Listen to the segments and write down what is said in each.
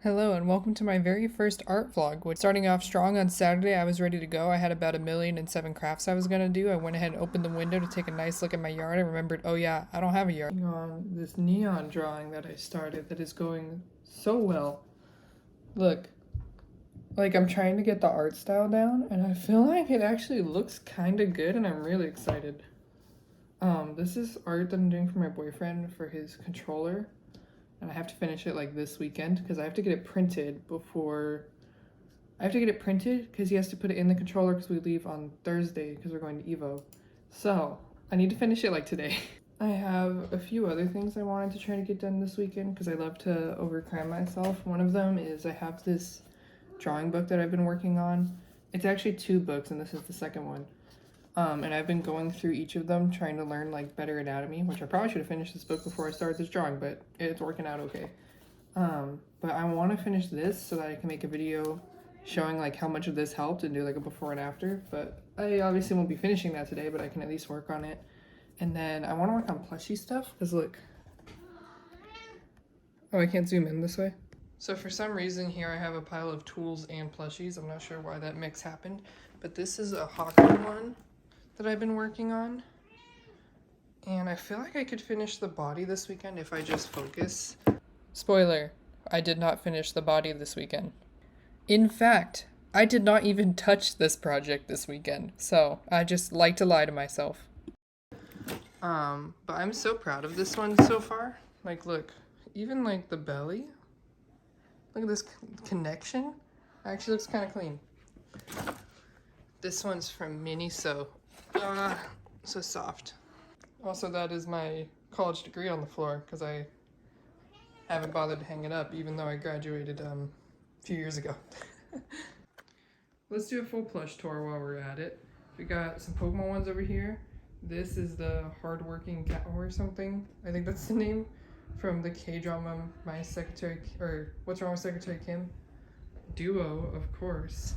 Hello and welcome to my very first art vlog. Starting off strong on Saturday, I was ready to go. I had about 1,000,007 crafts I was gonna do. I went ahead and opened the window to take a nice look at my yard. I remembered, oh yeah, I don't have a yard. On this neon drawing that I started that is going so well. Look, like I'm trying to get the art style down and I feel like it actually looks kind of good and I'm really excited. This is art that I'm doing for my boyfriend for his controller. And I have to finish it like this weekend because I have to get it printed before. I have to get it printed because he has to put it in the controller because we leave on Thursday because we're going to Evo. So I need to finish it like today. I have a few other things I wanted to try to get done this weekend because I love to overcram myself. One of them is I have this drawing book that I've been working on. It's actually 2 books and this is the second one. And I've been going through each of them trying to learn like better anatomy, which I probably should have finished this book before I started this drawing, but it's working out okay. But I want to finish this so that I can make a video showing like how much of this helped and do like a before and after, but I obviously won't be finishing that today, but I can at least work on it. And then I want to work on plushie stuff because look. Oh, I can't zoom in this way. So for some reason here I have a pile of tools and plushies. I'm not sure why that mix happened, but this is a hockey one that I've been working on. And I feel like I could finish the body this weekend if I just focus. Spoiler, I did not finish the body this weekend. In fact, I did not even touch this project this weekend, so I just like to lie to myself. But I'm so proud of this one so far. Like, look, even like the belly, look at this connection. Actually looks kind of clean. This one's from Mini So soft. Also, that is my college degree on the floor because I haven't bothered to hang it up even though I graduated a few years ago. Let's do a full plush tour while we're at it. We got some Pokemon ones over here. This is the Hardworking Cow or something. I think that's the name from the K-drama My Secretary, or What's Wrong with Secretary Kim? Duo, of course.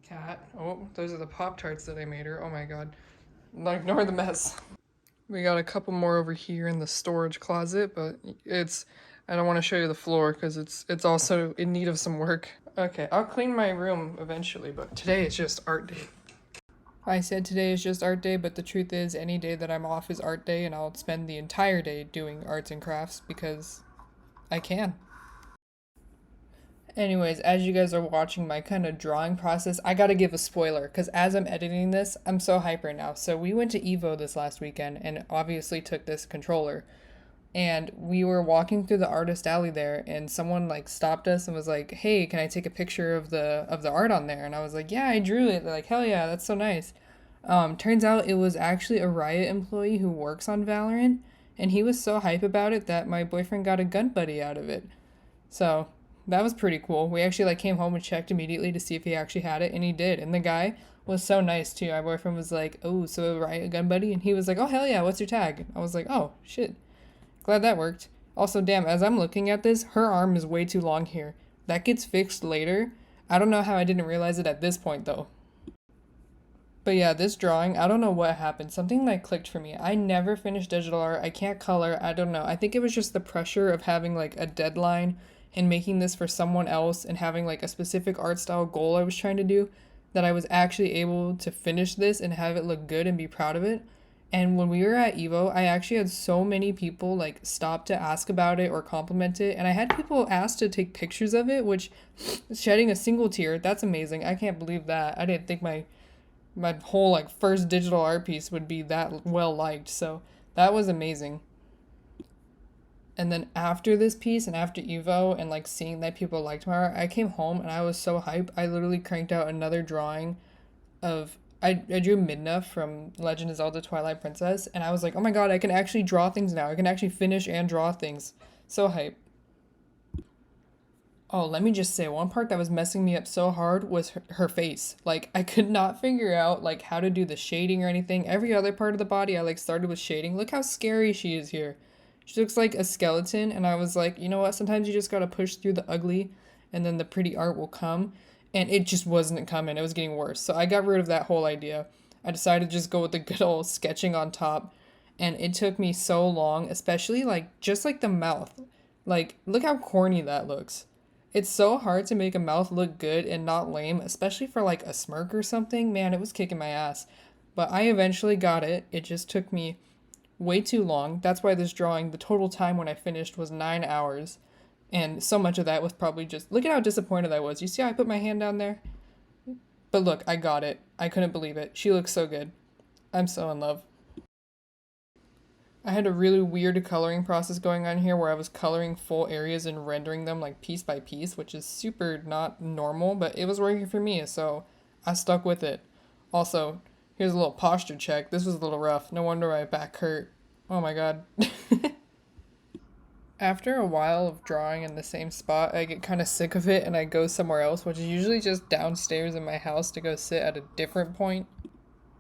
Cat. Oh, those are the Pop-Tarts that I made her. Oh my god. Ignore the mess. We got a couple more over here in the storage closet, but I don't want to show you the floor because it's also in need of some work. Okay, I'll clean my room eventually, but today is just art day. I said today is just art day, but the truth is any day that I'm off is art day and I'll spend the entire day doing arts and crafts because I can. Anyways, as you guys are watching my kind of drawing process, I gotta give a spoiler because as I'm editing this, I'm so hyper now. So we went to Evo this last weekend and obviously took this controller. And we were walking through the artist alley there and someone like stopped us and was like, "Hey, can I take a picture of the art on there?" And I was like, "Yeah, I drew it." They're like, "Hell yeah, that's so nice." Turns out it was actually a Riot employee who works on Valorant, and he was so hype about it that my boyfriend got a gun buddy out of it. So that was pretty cool. We actually like came home and checked immediately to see if he actually had it, and he did. And the guy was so nice too. My boyfriend was like, "Oh, so a Riot gun buddy?" And he was like, "Oh hell yeah, what's your tag?" I was like, "Oh shit, glad that worked." Also, damn, as I'm looking at this, her arm is way too long here. That gets fixed later. I don't know how I didn't realize it at this point though. But yeah, this drawing, I don't know what happened. Something like clicked for me. I never finished digital art. I can't color. I don't know. I think it was just the pressure of having like a deadline and making this for someone else and having like a specific art style goal I was trying to do that I was actually able to finish this and have it look good and be proud of it. And when we were at Evo, I actually had so many people like stop to ask about it or compliment it. And I had people ask to take pictures of it, which shedding a single tear, that's amazing. I can't believe that. I didn't think my whole like first digital art piece would be that well liked. So that was amazing. And then after this piece and after Evo and like seeing that people liked my art, I came home and I was so hyped. I literally cranked out another drawing of I drew Midna from Legend of Zelda Twilight Princess and I was like, oh my god, I can actually draw things now. I can actually finish and draw things. So hype. Oh, let me just say, one part that was messing me up so hard was her face. Like, I could not figure out, like, how to do the shading or anything. Every other part of the body, I, like, started with shading. Look how scary she is here. She looks like a skeleton, and I was like, you know what? Sometimes you just gotta push through the ugly, and then the pretty art will come. And it just wasn't coming. It was getting worse. So I got rid of that whole idea. I decided to just go with the good old sketching on top. And it took me so long, especially, like, just, like, the mouth. Like, look how corny that looks. It's so hard to make a mouth look good and not lame, especially for like a smirk or something. Man, it was kicking my ass. But I eventually got it. It just took me way too long. That's why this drawing, the total time when I finished was 9 hours. And so much of that was probably just, look at how disappointed I was. You see how I put my hand down there? But look, I got it. I couldn't believe it. She looks so good. I'm so in love. I had a really weird coloring process going on here where I was coloring full areas and rendering them like piece by piece, which is super not normal, but it was working for me, so I stuck with it. Also, here's a little posture check. This was a little rough. No wonder my back hurt. Oh my god. After a while of drawing in the same spot, I get kind of sick of it and I go somewhere else, which is usually just downstairs in my house to go sit at a different point,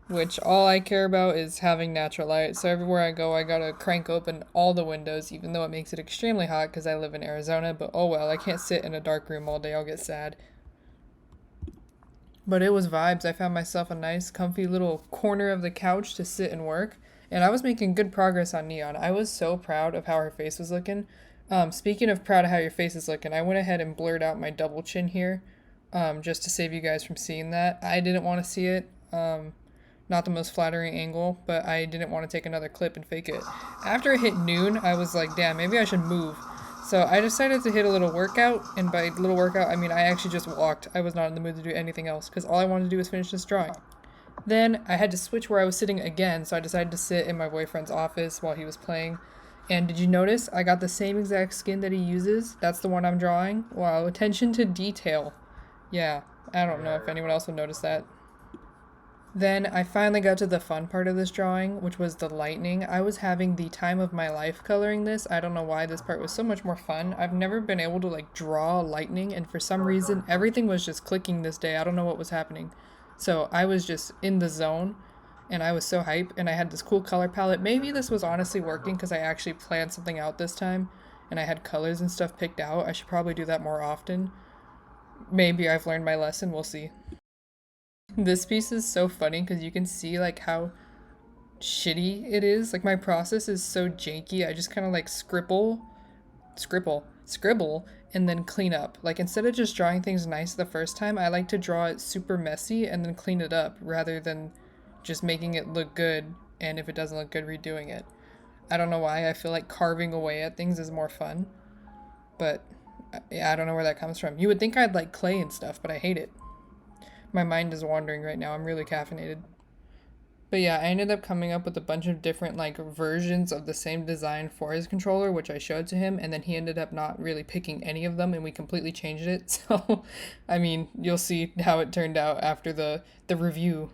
which all I care about is having natural light. So everywhere I go, I gotta crank open all the windows, even though it makes it extremely hot because I live in Arizona. But oh well, I can't sit in a dark room all day. I'll get sad. But it was vibes. I found myself a nice, comfy little corner of the couch to sit and work. And I was making good progress on Neon. I was so proud of how her face was looking. Speaking of proud of how your face is looking, I went ahead and blurred out my double chin here, just to save you guys from seeing that. I didn't want to see it. Not the most flattering angle, but I didn't want to take another clip and fake it. After it hit noon, I was like, damn, maybe I should move. So I decided to hit a little workout, and by little workout, I mean I actually just walked. I was not in the mood to do anything else, because all I wanted to do was finish this drawing. Then I had to switch where I was sitting again, so I decided to sit in my boyfriend's office while he was playing. And did you notice I got the same exact skin that he uses? That's the one I'm drawing. Wow, attention to detail. Yeah, I don't know if anyone else would notice that. Then I finally got to the fun part of this drawing, which was the lightning. I was having the time of my life coloring this. I don't know why this part was so much more fun. I've never been able to like draw lightning, and for some reason everything was just clicking this day. I don't know what was happening. So I was just in the zone and I was so hype and I had this cool color palette. Maybe this was honestly working because I actually planned something out this time and I had colors and stuff picked out. I should probably do that more often. Maybe I've learned my lesson. We'll see. This piece is so funny because you can see like how shitty it is. Like my process is so janky. I just kind of like scribble, and then clean up. Like instead of just drawing things nice the first time, I like to draw it super messy and then clean it up rather than just making it look good and if it doesn't look good, redoing it. I don't know why. I feel like carving away at things is more fun, but yeah, I don't know where that comes from. You would think I'd like clay and stuff, but I hate it. My mind is wandering right now. I'm really caffeinated. But yeah, I ended up coming up with a bunch of different like versions of the same design for his controller, which I showed to him, and then he ended up not really picking any of them and we completely changed it. So, I mean, you'll see how it turned out after the review.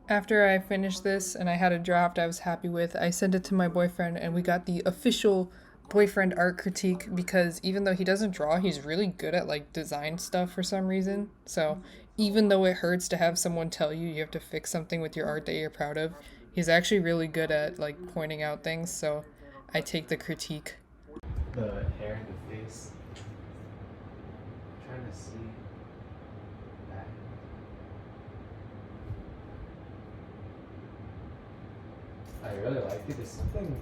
After I finished this and I had a draft I was happy with, I sent it to my boyfriend and we got the official boyfriend art critique because even though he doesn't draw, he's really good at like design stuff for some reason. So even though it hurts to have someone tell you you have to fix something with your art that you're proud of, he's actually really good at like pointing out things. So I take the critique. The hair in the face. I'm trying to see that. I really like it. There's something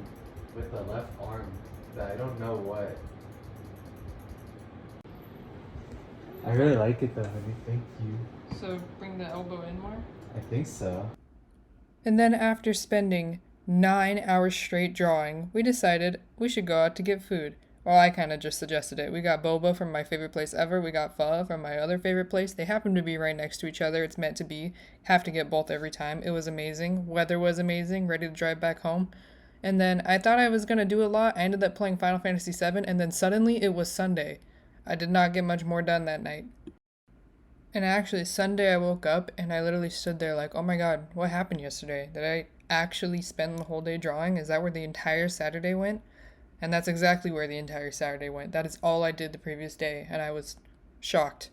with the left arm that I don't know what. I really like it though, honey. Thank you. So bring the elbow in more? I think so. And then after spending 9 hours straight drawing, we decided we should go out to get food. Well, I kind of just suggested it. We got boba from my favorite place ever. We got pho from my other favorite place. They happen to be right next to each other. It's meant to be. Have to get both every time. It was amazing. Weather was amazing. Ready to drive back home. And then I thought I was going to do a lot. I ended up playing Final Fantasy VII, and then suddenly it was Sunday. I did not get much more done that night. And actually, Sunday I woke up and I literally stood there like, oh my god, what happened yesterday? Did I actually spend the whole day drawing? Is that where the entire Saturday went? And that's exactly where the entire Saturday went. That is all I did the previous day, and I was shocked.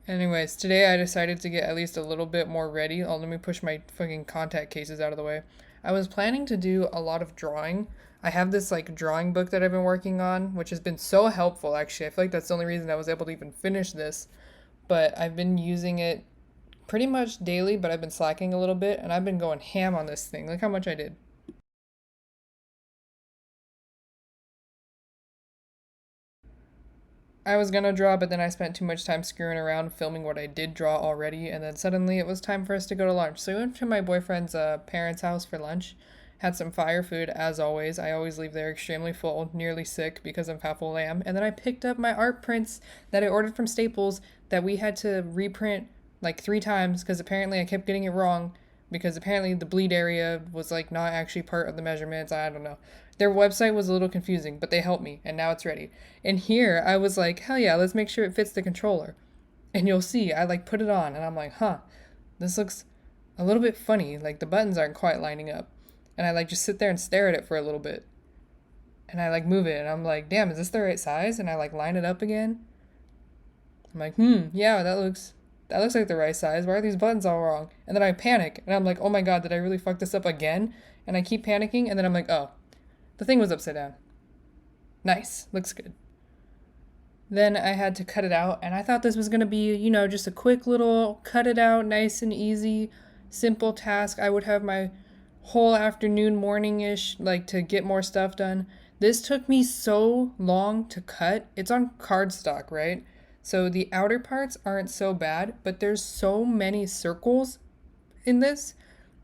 Anyways, today I decided to get at least a little bit more ready. Oh, let me push my fucking contact cases out of the way. I was planning to do a lot of drawing. I have this like drawing book that I've been working on, which has been so helpful actually. I feel like that's the only reason I was able to even finish this. But I've been using it pretty much daily, but I've been slacking a little bit, and I've been going ham on this thing. Look how much I did. I was gonna draw, but then I spent too much time screwing around filming what I did draw already, and then suddenly it was time for us to go to lunch. So we went to my boyfriend's parents' house for lunch, had some fire food as always. I always leave there extremely full, nearly sick because of how full I am. And then I picked up my art prints that I ordered from Staples that we had to reprint like 3 times because apparently I kept getting it wrong because apparently the bleed area was like not actually part of the measurements. I don't know. Their website was a little confusing, but they helped me and now it's ready. And here I was like, hell yeah, let's make sure it fits the controller. And you'll see, I like put it on and I'm like, huh, this looks a little bit funny. Like the buttons aren't quite lining up. And I like just sit there and stare at it for a little bit. And I like move it and I'm like, damn, is this the right size? And I like line it up again. I'm like, yeah, that looks like the right size. Why are these buttons all wrong? And then I panic and I'm like, oh my god, did I really fuck this up again? And I keep panicking and then I'm like, oh, the thing was upside down. Nice, looks good. Then I had to cut it out and I thought this was gonna be, just a quick little cut it out, nice and easy, simple task. I would have my whole afternoon, morning-ish, like to get more stuff done. This took me so long to cut. It's on cardstock, right? So the outer parts aren't so bad, but there's so many circles in this.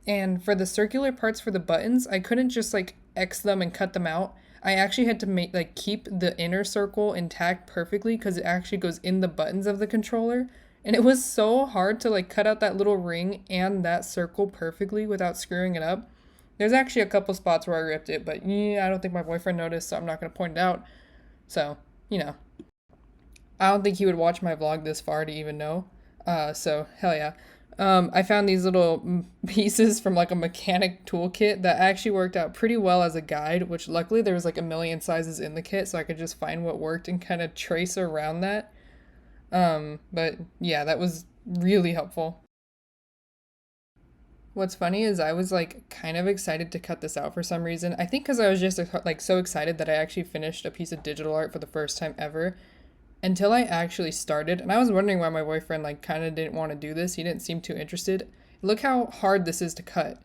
And for the circular parts for the buttons, I couldn't just like X them and cut them out. I actually had to make like keep the inner circle intact perfectly because it actually goes in the buttons of the controller. And it was so hard to like cut out that little ring and that circle perfectly without screwing it up. There's actually a couple spots where I ripped it, but I don't think my boyfriend noticed, so I'm not going to point it out. So, I don't think he would watch my vlog this far to even know. So, hell yeah. I found these little pieces from like a mechanic toolkit that actually worked out pretty well as a guide, which luckily there was like a million sizes in the kit, so I could just find what worked and kind of trace around that. But yeah, that was really helpful. What's funny is I was like kind of excited to cut this out for some reason. I think because I was just like so excited that I actually finished a piece of digital art for the first time ever until I actually started. And I was wondering why my boyfriend like kind of didn't want to do this. He didn't seem too interested. Look how hard this is to cut.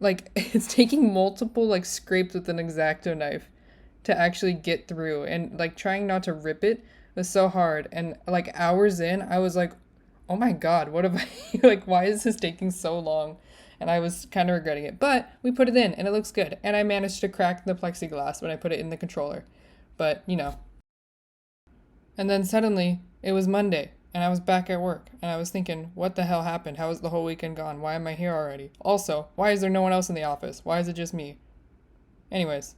Like it's taking multiple like scrapes with an X-Acto knife to actually get through and like trying not to rip it was so hard. And like hours in, I was like, oh my god, what have I like why is this taking so long? And I was kind of regretting it. But we put it in and it looks good. And I managed to crack the plexiglass when I put it in the controller. But, And then suddenly it was Monday and I was back at work and I was thinking, what the hell happened? How was the whole weekend gone? Why am I here already? Also, why is there no one else in the office? Why is it just me? Anyways,